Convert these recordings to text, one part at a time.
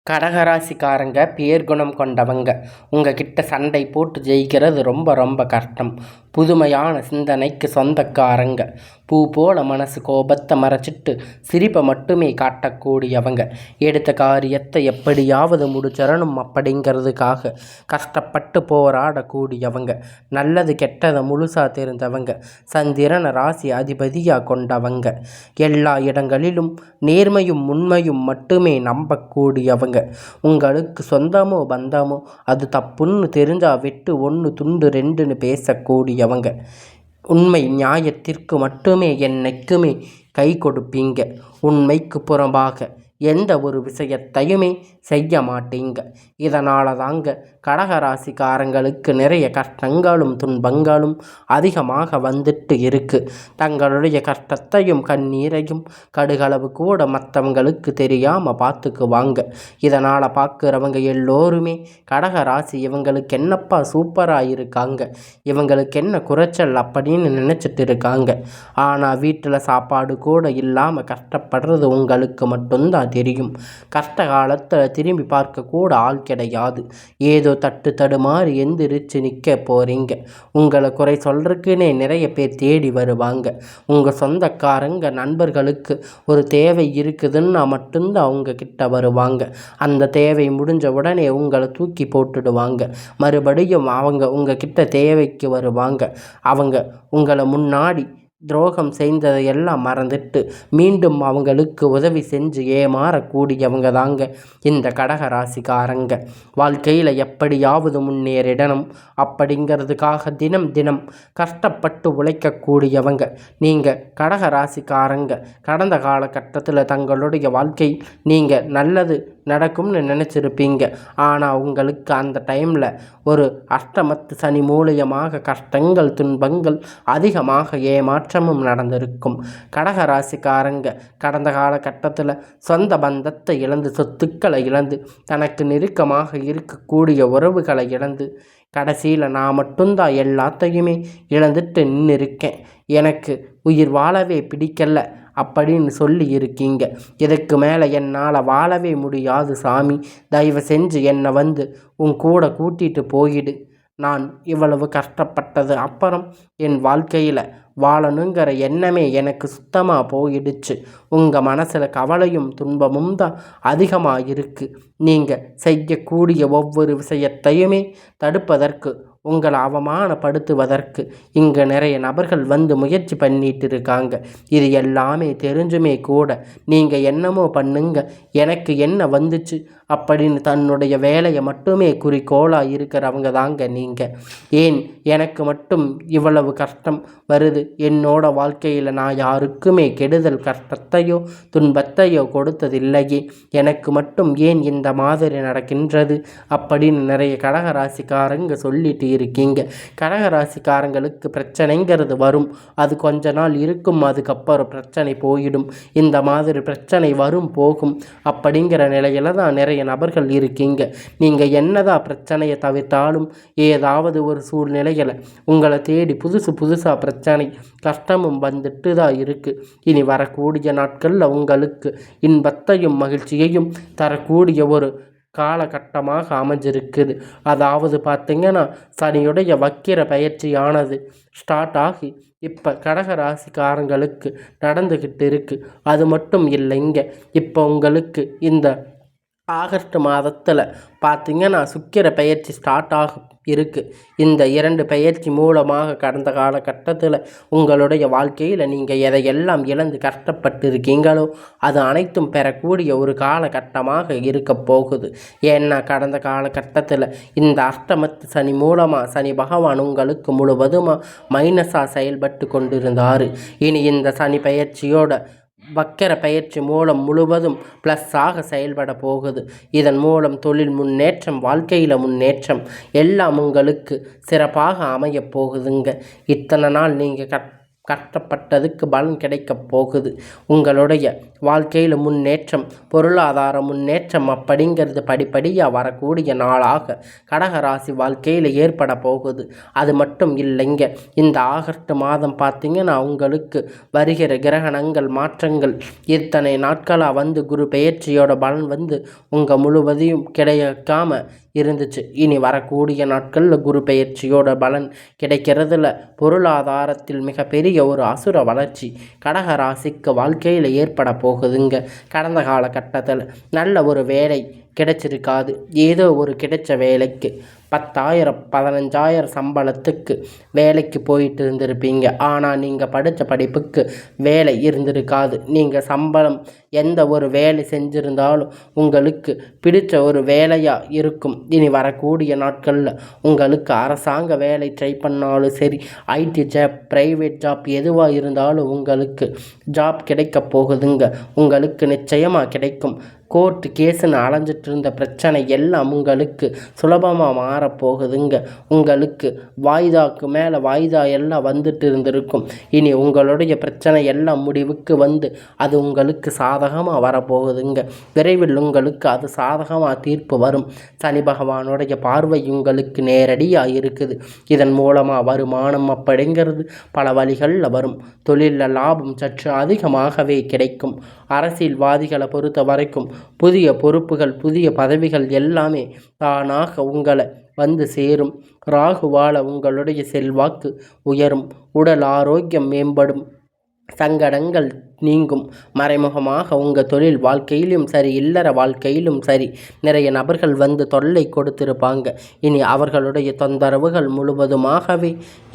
கடகராசிக்காரங்க பேர்குணம் கொண்டவங்க. உங்ககிட்ட சண்டை போட்டு ஜெயிக்கிறது ரொம்ப ரொம்ப கஷ்டம். புதுமையான சிந்தனைக்கு சொந்தக்காரங்க. பூ போல மனசு கோபத்தை மறைச்சிட்டு சிரிப்பை மட்டுமே காட்டக்கூடியவங்க. எடுத்த காரியத்தை எப்படியாவது முடிச்சிடணும் அப்படிங்கிறதுக்காக கஷ்டப்பட்டு போராடக்கூடியவங்க. நல்லது கெட்டதை முழுசாக தெரிந்தவங்க. சந்திரனை ராசி அதிபதியாக கொண்டவங்க. எல்லா இடங்களிலும் நேர்மையும் உண்மையும் மட்டுமே நம்பக்கூடியவங்க. உங்களுக்கு சொந்தமோ பந்தமோ அது தப்புன்னு தெரிஞ்சா வெட்டு 1 துண்டு 2ன்னு பேசக்கூடியவங்க. உண்மை நியாயத்திற்கு மட்டுமே என்னைக்குமே கை கொடுப்பீங்க. உண்மைக்கு புறம்பாக எந்த ஒரு விஷயத்தையுமே செய்ய மாட்டீங்க. இதனால தாங்க கடகராசிக்காரங்களுக்கு நிறைய கஷ்டங்களும் துன்பங்களும் அதிகமாக வந்துட்டு இருக்கு. தங்களுடைய கஷ்டத்தையும் கண்ணீரையும் கடுகளவு கூட மற்றவங்களுக்கு தெரியாமல் பார்த்துக்குவாங்க. இதனால் பார்க்குறவங்க எல்லோருமே கடகராசி இவங்களுக்கு என்னப்பா சூப்பராக இருக்காங்க, இவங்களுக்கு என்ன குறைச்சல் அப்படின்னு நினச்சிட்டு இருக்காங்க. ஆனால் வீட்டில் சாப்பாடு கூட இல்லாமல் கஷ்டப்படுறது உங்களுக்கு மட்டும்தான் தெரியும். கஷ்ட காலத்தில் திரும்பி பார்க்க கூட ஆள் கிடையாது. ஏதோ தட்டு தடுமாறி எந்திரிச்சு நிற்க போகிறீங்க. உங்களை குறை சொல்றதுக்குன்னே நிறைய பேர் தேடி வருவாங்க. உங்கள் சொந்தக்காரங்க நண்பர்களுக்கு ஒரு தேவை இருக்குதுன்னா மட்டும்தான் அவங்க கிட்ட வருவாங்க. அந்த தேவை முடிஞ்ச உடனே உங்களை தூக்கி போட்டுடுவாங்க. மறுபடியும் அவங்க உங்ககிட்ட தேவைக்கு வருவாங்க. அவங்க உங்களை முன்னாடி துரோகம் செய்ததையெல்லாம் மறந்துட்டு மீண்டும் அவங்களுக்கு உதவி செஞ்சு ஏமாறக்கூடியவங்க தாங்க இந்த கடகராசிக்காரங்க. வாழ்க்கையில் எப்படியாவது முன்னேறிடணும் அப்படிங்கிறதுக்காக தினம் தினம் கஷ்டப்பட்டு உழைக்கக்கூடியவங்க நீங்கள் கடகராசிக்காரங்க. கடந்த காலகட்டத்தில் தங்களுடைய வாழ்க்கை நீங்கள் நல்லது நடக்கும்னு நினச்சிருப்பீங்க. ஆனால் உங்களுக்கு அந்த டைமில் ஒரு அஷ்டமத்து சனி மூலியமாக கஷ்டங்கள் துன்பங்கள் அதிகமாக ஏமாற்றமும் நடந்திருக்கும். கடகராசிக்காரங்க கடந்த காலகட்டத்தில் சொந்த பந்தத்தை இழந்து சொத்துக்களை இழந்து தனக்கு நெருக்கமாக இருக்கக்கூடிய உறவுகளை இழந்து கடைசியில் நான் மட்டும்தான் எல்லாத்தையுமே இழந்துட்டு நின்று இருக்கேன், எனக்கு உயிர் வாழவே பிடிக்கல அப்படின்னு சொல்லி இருக்கீங்க. இதுக்கு மேலே என்னால் வாழவே முடியாது சாமி, தயவு செஞ்சு என்னை வந்து உன் கூட கூட்டிகிட்டு போயிடு. நான் இவ்வளவு கஷ்டப்பட்டது அப்புறம் என் வாழ்க்கையில் வாழணுங்கிற எண்ணமே எனக்கு சுத்தமாக போயிடுச்சு. உங்கள் மனசில் கவலையும் துன்பமும் தான் அதிகமாக இருக்குது. நீங்கள் செய்யக்கூடிய ஒவ்வொரு விஷயத்தையுமே தடுப்பதற்கு, உங்களை அவமானப்படுத்துவதற்கு இங்கே நிறைய நபர்கள் வந்து முயற்சி பண்ணிட்டு இருக்காங்க. இது எல்லாமே தெரிஞ்சுமே கூட நீங்கள் என்னமோ பண்ணுங்க, எனக்கு என்ன வந்துச்சு அப்படின்னு தன்னுடைய வேலையை மட்டுமே குறிக்கோளாக இருக்கிறவங்க தாங்க நீங்கள். ஏன் எனக்கு மட்டும் இவ்வளவு கஷ்டம் வருது, என்னோட வாழ்க்கையில் நான் யாருக்குமே கெடுதல் கஷ்டத்தையோ துன்பத்தையோ கொடுத்ததில்லையே, எனக்கு மட்டும் ஏன் இந்த மாதிரி நடக்கின்றது அப்படின்னு நிறைய கடகராசிக்காரங்க சொல்லிட்டு இருக்கீங்க. கடகராசிக்காரங்களுக்கு பிரச்சனைங்கிறது வரும், அது கொஞ்ச நாள் இருக்கும், அதுக்கப்புறம் பிரச்சனை போயிடும். இந்த மாதிரி பிரச்சனை வரும் போகும் அப்படிங்கிற நிலையில தான் நிறைய நபர்கள் இருக்கீங்க. நீங்கள் என்னதான் பிரச்சனையை தவிர்த்தாலும் ஏதாவது ஒரு சூழ்நிலையில் உங்களை தேடி புதுசாக பிரச்சனை கஷ்டமும் வந்துட்டு தான் இருக்குது. இனி வரக்கூடிய நாட்களில் உங்களுக்கு இன்பத்தையும் மகிழ்ச்சியையும் தரக்கூடிய ஒரு காலகட்டமாக அமைஞ்சிருக்குது. அதாவது பார்த்திங்கன்னா சனியுடைய வக்கிர பயிற்சியானது ஸ்டார்ட் ஆகி இப்போ கடகராசிக்காரங்களுக்கு நடந்துக்கிட்டு இருக்குது. அது மட்டும் இல்லைங்க, இப்போ உங்களுக்கு இந்த ஆகஸ்ட் மாதத்தில் பார்த்திங்கன்னா சுக்கிர பயிற்சி ஸ்டார்ட் ஆகும் இருக்குது. இந்த 2 பயிற்சி மூலமாக கடந்த காலகட்டத்தில் உங்களுடைய வாழ்க்கையில் நீங்கள் எதையெல்லாம் இழந்து கஷ்டப்பட்டு இருக்கீங்களோ அது அனைத்தும் பெறக்கூடிய ஒரு காலகட்டமாக இருக்க போகுது. ஏன்னா கடந்த காலகட்டத்தில் இந்த அஷ்டமத்து சனி மூலமாக சனி பகவான் உங்களுக்கு முழுவதுமாக மைனஸாக செயல்பட்டு கொண்டிருந்தார். இனி இந்த சனி பயிற்சியோட வக்கர பயிற்சி மூலம் முழுவதும் ப்ளஸ்ஸாக செயல்பட போகுது. இதன் மூலம் தொழில் முன்னேற்றம், வாழ்க்கையில் முன்னேற்றம் எல்லாம் உங்களுக்கு சிறப்பாக அமைய போகுதுங்க. இத்தனை நாள் நீங்கள் கஷ்டப்பட்டதுக்கு பலன் கிடைக்கப் போகுது. உங்களுடைய வாழ்க்கையில் முன்னேற்றம், பொருளாதார முன்னேற்றம் அப்படிங்கிறது படிப்படியாக வரக்கூடிய நாளாக கடகராசி வாழ்க்கையில் ஏற்பட போகுது. அது மட்டும் இல்லைங்க, இந்த ஆகஸ்ட் மாதம் பார்த்திங்கன்னா உங்களுக்கு வருகிற கிரகணங்கள் மாற்றங்கள் இத்தனை நாட்களாக குரு பெயர்ச்சியோட பலன் உங்கள் முழுவதையும் கிடைக்காம இருந்துச்சு. இனி வரக்கூடிய நாட்களில் குரு பெயர்ச்சியோட பலன் கிடைக்கிறதுல பொருளாதாரத்தில் மிகப்பெரிய ஒரு அசுர வளர்ச்சி கடக ராசிக்கு வாழ்க்கையில் ஏற்பட போகுதுங்க. கடந்த காலகட்டத்தில் நல்ல ஒரு வேலை கிடைச்சிருக்காது. ஏதோ ஒரு கிடைச்ச வேலைக்கு 10,000 15,000 சம்பளத்துக்கு வேலைக்கு போயிட்டு இருந்திருப்பீங்க. ஆனால் நீங்கள் படித்த படிப்புக்கு வேலை இருந்திருக்காது. நீங்கள் சம்பளம் எந்த ஒரு வேலை செஞ்சுருந்தாலும் உங்களுக்கு பிடிச்ச ஒரு வேலையாக இருக்கும். இனி வரக்கூடிய நாட்களில் உங்களுக்கு அரசாங்க வேலை ட்ரை பண்ணாலும் சரி, ஐடி ஜாப், ப்ரைவேட் ஜாப் எதுவாக இருந்தாலும் உங்களுக்கு ஜாப் கிடைக்க போகுதுங்க. உங்களுக்கு நிச்சயமாக கிடைக்கும். கோர்ட்டு கேஸுன்னு அலைஞ்சிட்டு இருந்த பிரச்சனை எல்லாம் உங்களுக்கு சுலபமாக மாறப்போகுதுங்க. உங்களுக்கு வாய்தாக்கு மேலே வாய்தா எல்லாம் வந்துட்டு இருந்திருக்கும். இனி உங்களுடைய பிரச்சனை எல்லாம் முடிவுக்கு அது உங்களுக்கு சாதகமாக வரப்போகுதுங்க. விரைவில் உங்களுக்கு அது சாதகமாக தீர்ப்பு வரும். சனி பகவானுடைய பார்வை உங்களுக்கு நேரடியாக இருக்குது. இதன் மூலமாக வருமானம் அப்படிங்கிறது பல வழிகளில் வரும். தொழிலில் லாபம் சற்று அதிகமாகவே கிடைக்கும். அரசியல்வாதிகளை பொறுத்த வரைக்கும் புதிய பொறுப்புகள், புதிய பதவிகள் எல்லாமே தானாக உங்களை சேரும். ராகுவால் உங்களுடைய செல்வாக்கு உயரும். உடல் ஆரோக்கியம் மேம்படும். சங்கடங்கள் நீங்கும். மறைமுகமாக உங்கள் தொழில் வாழ்க்கையிலும் சரி, இல்லற வாழ்க்கையிலும் சரி, நிறைய நபர்கள் தொல்லை கொடுத்திருப்பாங்க. இனி அவர்களுடைய தொந்தரவுகள் முழுவதுமாகவே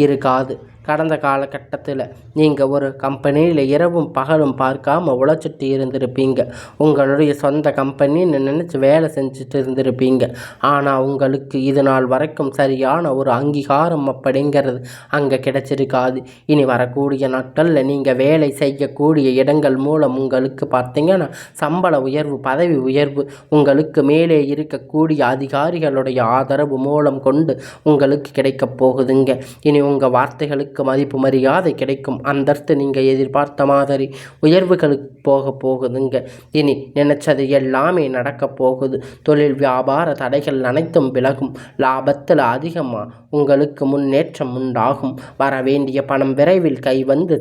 இருக்காது. கடந்த காலகட்டத்தில் நீங்கள் ஒரு கம்பெனியில் இரவும் பகலும் பார்க்காம உழைச்சிட்டு இருந்திருப்பீங்க. உங்களுடைய சொந்த கம்பெனின்னு நினச்சி வேலை செஞ்சுட்டு இருந்திருப்பீங்க. ஆனால் உங்களுக்கு இது நாள் வரைக்கும் சரியான ஒரு அங்கீகாரம் அப்படிங்கிறது அங்கே கிடைச்சிருக்காது. இனி வரக்கூடிய நாட்களில் நீங்கள் வேலை செய்யக்கூடிய இடங்கள் மூலம் உங்களுக்கு பார்த்திங்கன்னா சம்பள உயர்வு, பதவி உயர்வு, உங்களுக்கு மேலே இருக்கக்கூடிய அதிகாரிகளுடைய ஆதரவு மூலம் கொண்டு உங்களுக்கு கிடைக்கப் போகுதுங்க. இனி உங்கள் வார்த்தைகளுக்கு மதிப்பு மரியாதை கிடைக்கும். அந்தஸ்து நீங்கள் எதிர்பார்த்த மாதிரி உயர்வுகளுக்கு போக போகுதுங்க. இனி நினைச்சது எல்லாமே நடக்க போகுது. தொழில் வியாபார தடைகள் அனைத்தும் விலகும். லாபத்தில் அதிகமாக உங்களுக்கு முன்னேற்றம் உண்டாகும். வர வேண்டிய பணம் விரைவில் கை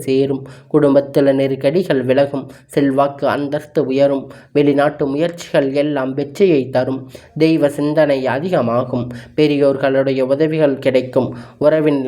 சேரும். குடும்பத்தில் நெருக்கடிகள் விலகும். செல்வாக்கு அந்தஸ்து உயரும். வெளிநாட்டு முயற்சிகள் எல்லாம் வெற்றியை தரும். தெய்வ சிந்தனை அதிகமாகும். பெரியோர்களுடைய உதவிகள் கிடைக்கும். உறவின்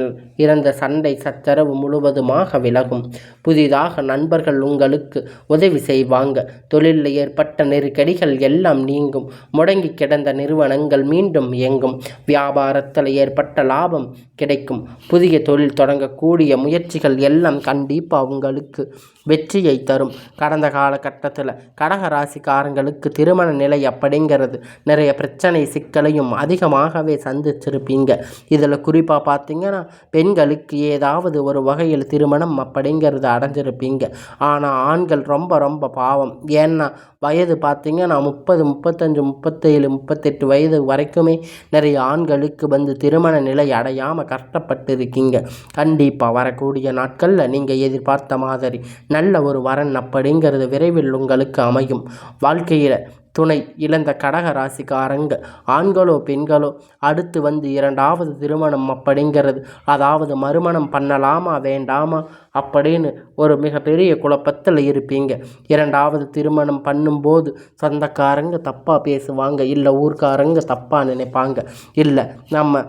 இறந்த சண்டை சச்சரவு முழுவதுமாக விலகும். புதிதாக நண்பர்கள் உங்களுக்கு உதவி செய்வாங்க. தொழிலில் ஏற்பட்ட நெருக்கடிகள் எல்லாம் நீங்கும். முடங்கி கிடந்த நிறுவனங்கள் மீண்டும் இயங்கும். வியாபாரத்தில் ஏற்பட்ட லாபம் கிடைக்கும். புதிய தொழில் தொடங்கக்கூடிய முயற்சிகள் எல்லாம் கண்டிப்பாக உங்களுக்கு வெற்றியை தரும். கடந்த காலகட்டத்தில் கடக ராசிக்காரங்களுக்கு திருமண நிலை அப்படிங்கிறது நிறைய பிரச்சனை சிக்கலையும் அதிகமாகவே சந்திச்சிருப்பீங்க. இதில் குறிப்பாக பார்த்தீங்கன்னா பெண்களுக்கு ஏதாவது ஒரு வகையில் திருமணம் அப்படிங்கிறது அடைஞ்சிருப்பீங்க. ஆனால் ஆண்கள் ரொம்ப ரொம்ப பாவம். ஏன்னா வயது பார்த்திங்கன்னா 30, 35, 37, 38 வயது வரைக்குமே நிறைய ஆண்களுக்கு திருமண நிலை அடையாமல் கஷ்டப்பட்டு இருக்கீங்க. கண்டிப்பாக வரக்கூடிய நாட்களில் நீங்கள் எதிர்பார்த்த மாதிரி நல்ல ஒரு வரன் அப்படிங்கிறது விரைவில் உங்களுக்கு அமையும். வாழ்க்கையில் துணை இழந்த கடக ராசிக்காரங்க ஆண்களோ பெண்களோ அடுத்து இரண்டாவது திருமணம் அப்படிங்கிறது, அதாவது மறுமணம் பண்ணலாமா வேண்டாமா அப்படின்னு ஒரு மிகப்பெரிய குழப்பத்தில் இருப்பீங்க. இரண்டாவது திருமணம் பண்ணும்போது சொந்தக்காரங்க தப்பாக பேசுவாங்க, இல்லை ஊர்க்காரங்க தப்பாக நினைப்பாங்க, இல்லை நம்ம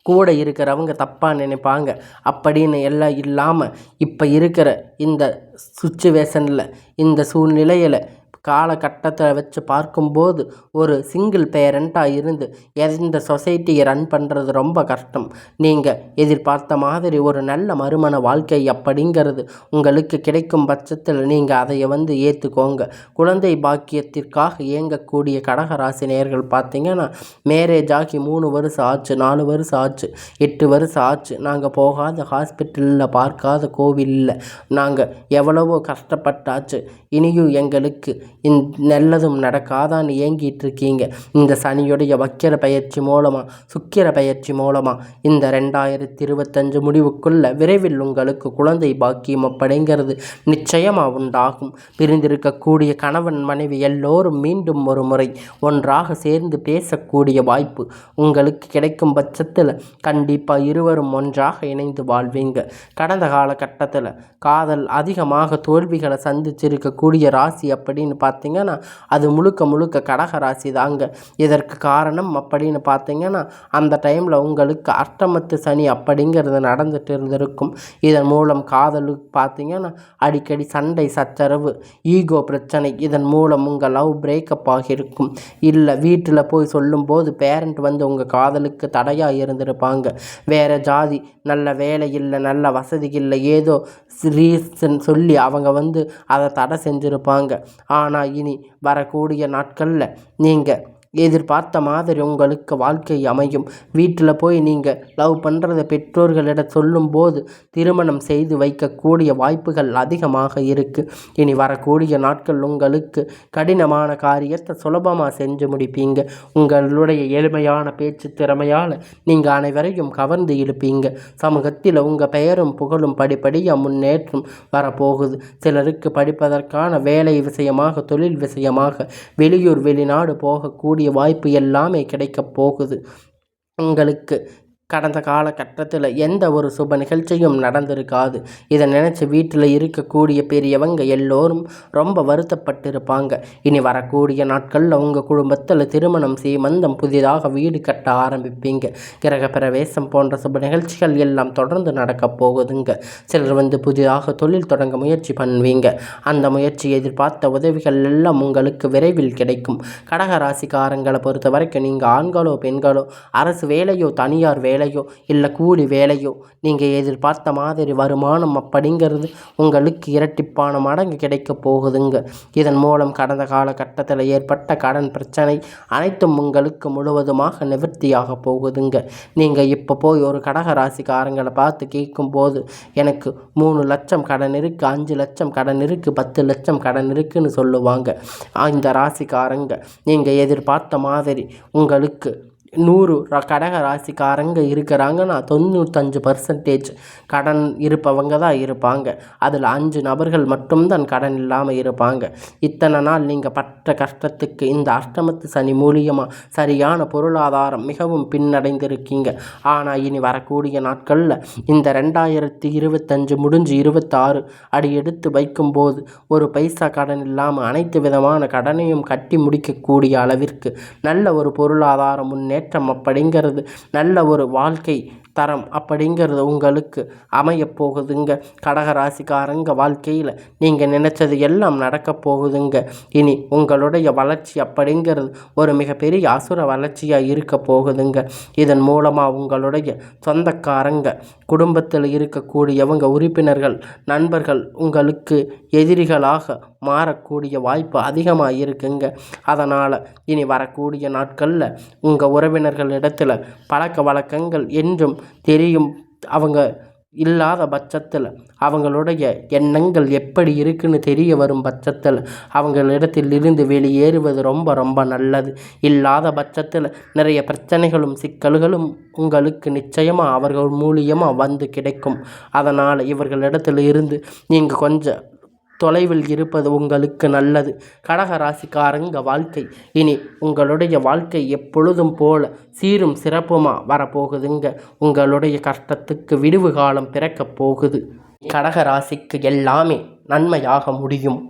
கூட இருக்கிறவங்க தப்பாக நினைப்பாங்க அப்படின்னு எல்லாம் இல்லாமல் இப்போ இருக்கிற இந்த சுச்சுவேஷனில், இந்த சூழ்நிலையில் காலகட்டத்தை வச்சு பார்க்கும்போது ஒரு சிங்கிள் பேரண்ட்டாக இருந்து எந்த சொசைட்டியை ரன் பண்ணுறது ரொம்ப கஷ்டம். நீங்கள் எதிர்பார்த்த மாதிரி ஒரு நல்ல மறுமண வாழ்க்கை அப்படிங்கிறது உங்களுக்கு கிடைக்கும் பட்சத்தில் நீங்கள் அதை ஏற்றுக்கோங்க. குழந்தை பாக்கியத்திற்காக இயங்கக்கூடிய கடகராசி நேயர்கள் பார்த்திங்கன்னா மேரேஜ் ஆகி 3 வருஷம் ஆச்சு, 4 வருஷம் ஆச்சு, 8 வருஷம் ஆச்சு, நாங்கள் போகாத ஹாஸ்பிட்டலில், பார்க்காத கோவிலில் நாங்கள் எவ்வளவோ கஷ்டப்பட்டாச்சு, இனியும் எங்களுக்கு நல்லதும் நடக்காதான்னு ஏங்கிட்டு இருக்கீங்க. இந்த சனியுடைய வக்கிர பயிற்சி மூலமாக சுக்கிர பயிற்சி மூலமாக இந்த 2025 முடிவுக்குள்ள விரைவில் உங்களுக்கு குழந்தை பாக்கியம் அப்படிங்கிறது நிச்சயமாக உண்டாகும். பிரிந்திருக்கக்கூடிய கணவன் மனைவி எல்லோரும் மீண்டும் ஒரு முறை ஒன்றாக சேர்ந்து பேசக்கூடிய வாய்ப்பு உங்களுக்கு கிடைக்கும் பட்சத்தில் கண்டிப்பாக இருவரும் ஒன்றாக இணைந்து வாழ்வீங்க. கடந்த காலகட்டத்தில் காதல் அதிகமாக தோல்விகளை சந்திச்சிருக்கக்கூடிய ராசி அப்படின்னு பார்த்தீங்கன்னா அது முழுக்க முழுக்க கடக ராசி தாங்க. இதற்கு காரணம் அப்படின்னு பார்த்தீங்கன்னா அந்த டைமில் உங்களுக்கு அஷ்டமத்து சனி அப்படிங்கிறது நடந்துட்டு இருந்திருக்கும். இதன் மூலம் காதலுக்கு பார்த்தீங்கன்னா அடிக்கடி சண்டை சச்சரவு ஈகோ பிரச்சனை, இதன் மூலம் உங்கள் லவ் பிரேக்கப் ஆகியிருக்கும். இல்லை வீட்டில் போய் சொல்லும்போது பேரண்ட் வந்து உங்கள் காதலுக்கு தடையாக இருந்திருப்பாங்க. வேறு ஜாதி, நல்ல வேலை இல்லை, நல்ல வசதி இல்லை, ஏதோ ரீசன் சொல்லி அவங்க வந்து அதை தடை செஞ்சுருப்பாங்க. ஆனால் இனி வரக்கூடிய நாட்களில் நீங்கள் எதிர்பார்த்த மாதிரி உங்களுக்கு வாழ்க்கை அமையும். வீட்டில் போய் நீங்கள் லவ் பண்ணுறத பெற்றோர்களிடம் சொல்லும்போது திருமணம் செய்து வைக்கக்கூடிய வாய்ப்புகள் அதிகமாக இருக்குது. இனி வரக்கூடிய நாட்கள் உங்களுக்கு கடினமான காரியத்தை சுலபமாக செஞ்சு முடிப்பீங்க. உங்களுடைய எளிமையான பேச்சு திறமையால் நீங்கள் அனைவரையும் கவர்ந்து இழுப்பீங்க. சமூகத்தில் உங்கள் பெயரும் புகழும் படிப்படியாக முன்னேற்றம் வரப்போகுது. சிலருக்கு படிப்பதற்கான வேலை விஷயமாக, தொழில் விஷயமாக வெளியூர் வெளிநாடு போகக்கூடிய வாய்ப்பு எல்லாமே கிடைக்கப் போகுது. உங்களுக்கு கடந்த காலகட்டத்தில் எந்த ஒரு சுப நிகழ்ச்சியும் நடந்திருக்காது. இதை நினச்சி வீட்டில் இருக்கக்கூடிய பெரியவங்க எல்லோரும் ரொம்ப வருத்தப்பட்டிருப்பாங்க. இனி வரக்கூடிய நாட்களில் உங்கள் குடும்பத்தில் திருமணம் சீமந்தம் புதிதாக வீடு கட்ட ஆரம்பிப்பீங்க. கிரக பிரவேசம் போன்ற சுப நிகழ்ச்சிகள் எல்லாம் தொடர்ந்து நடக்கப் போகுதுங்க. சிலர் வந்து புதிதாக தொழில் தொடங்க முயற்சி பண்ணுவீங்க. அந்த முயற்சி எதிர்பார்த்த உதவிகள் எல்லாம் உங்களுக்கு விரைவில் கிடைக்கும். கடகராசிக்காரங்களை பொறுத்த வரைக்கும் நீங்கள் ஆண்களோ பெண்களோ அரசு வேலையோ தனியார் வேலையோ இல்லை கூலி வேலையோ நீங்கள் எதிர்பார்த்த மாதிரி வருமானம் அப்படிங்கிறது உங்களுக்கு இரட்டிப்பான மடங்கு கிடைக்க போகுதுங்க. இதன் மூலம் கடந்த காலகட்டத்தில் ஏற்பட்ட கடன் பிரச்சனை அனைத்தும் உங்களுக்கு முழுவதுமாக நிவர்த்தியாக போகுதுங்க. நீங்கள் இப்போ போய் ஒரு கடக ராசிக்காரங்களை பார்த்து கேட்கும்போது எனக்கு 3 லட்சம் கடன் இருக்குது, 5 லட்சம் கடன் இருக்குது, 10 லட்சம் கடன் இருக்குதுன்னு சொல்லுவாங்க. இந்த ராசிக்காரங்க நீங்கள் எதிர்பார்த்த மாதிரி உங்களுக்கு 100 கடக ராசிக்காரங்க இருக்கிறாங்கன்னா 95% கடன் இருப்பவங்க தான் இருப்பாங்க. அதில் 5 நபர்கள் மட்டும்தான் கடன் இல்லாமல் இருப்பாங்க. இத்தனை நாள் நீங்கள் பட்ட கஷ்டத்துக்கு இந்த அஷ்டமத்து சனி மூலியமாக சரியான பொருளாதாரம் மிகவும் பின்னடைந்திருக்கீங்க. ஆனால் இனி வரக்கூடிய நாட்களில் இந்த 2025 முடிஞ்சு 26 அடி எடுத்து வைக்கும்போது ஒரு பைசா கடன் இல்லாமல் அனைத்து விதமான கடனையும் கட்டி முடிக்கக்கூடிய அளவிற்கு நல்ல ஒரு பொருளாதார முன்னேற்றம் அப்படிங்கிறது, நல்ல ஒரு வாழ்க்கை தரம் அப்படிங்கிறது உங்களுக்கு அமையப் போகுதுங்க. கடகராசிக்காரங்க வாழ்க்கையில் நீங்கள் நினச்சது எல்லாம் நடக்கப் போகுதுங்க. இனி உங்களுடைய வளர்ச்சி அப்படிங்கிறது ஒரு மிகப்பெரிய அசுர வளர்ச்சியாக இருக்க போகுதுங்க. இதன் மூலமாக உங்களுடைய சொந்தக்காரங்க, குடும்பத்தில் இருக்கக்கூடியவங்க, உறுப்பினர்கள், நண்பர்கள் உங்களுக்கு எதிரிகளாக மாறக்கூடிய வாய்ப்பு அதிகமாக இருக்குங்க. அதனால் இனி வரக்கூடிய நாட்களில் உங்கள் உறவினர்களிடத்தில் பழக்க வழக்கங்கள் என்றும் தெரியும். அவங்க இல்லாத பட்சத்தில் அவங்களுடைய எண்ணங்கள் எப்படி இருக்குன்னு தெரிய வரும் பட்சத்தில் அவங்களிடத்தில் இருந்து வெளியேறுவது ரொம்ப ரொம்ப நல்லது. இல்லாத பட்சத்தில் நிறைய பிரச்சனைகளும் சிக்கல்களும் உங்களுக்கு நிச்சயமாக அவர்கள் மூலியமாக வந்து கிடைக்கும். அதனால் இவர்களிடத்தில் இருந்து நீங்கள் கொஞ்சம் தொலைவில் இருப்பது உங்களுக்கு நல்லது. கடகராசிக்காரங்க வாழ்க்கை இனி உங்களுடைய வாழ்க்கை எப்பொழுதும் போல சீரும் சிறப்புமாக வரப்போகுதுங்க. உங்களுடைய கஷ்டத்துக்கு விடுவு காலம் பிறக்கப் போகுது. கடகராசிக்கு எல்லாமே நன்மையாக முடியும்.